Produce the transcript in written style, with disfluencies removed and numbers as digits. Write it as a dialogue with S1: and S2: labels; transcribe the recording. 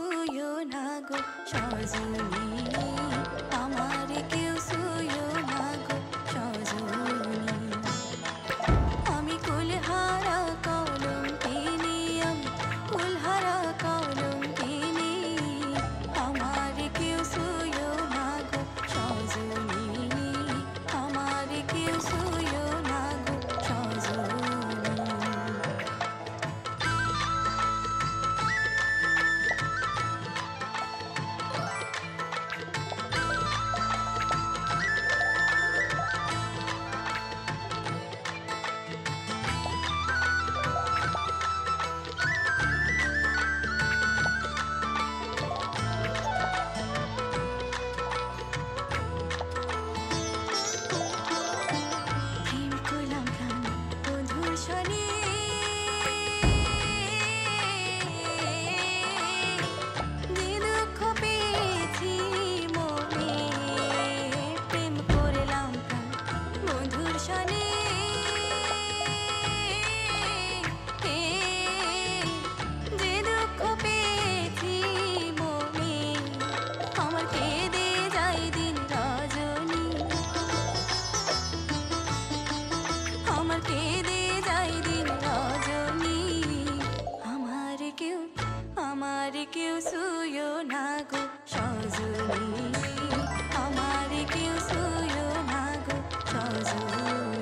S1: ছুঁয়ো না গো সজনী, আমার কেউ ছুঁয়ো না গো সজনী। আমি কুলহারা কলঙ্কিনী, আমি কুলহারা কলঙ্কিনী, আমার কেউ ছুঁয়ো না গো সজনী, আমার কেউ ছুঁয়ো না গো সজনী। আমার কেউ ছুঁয়ো না গো সজনী, আমার কেউ ছুঁয়ো না গো সজনী।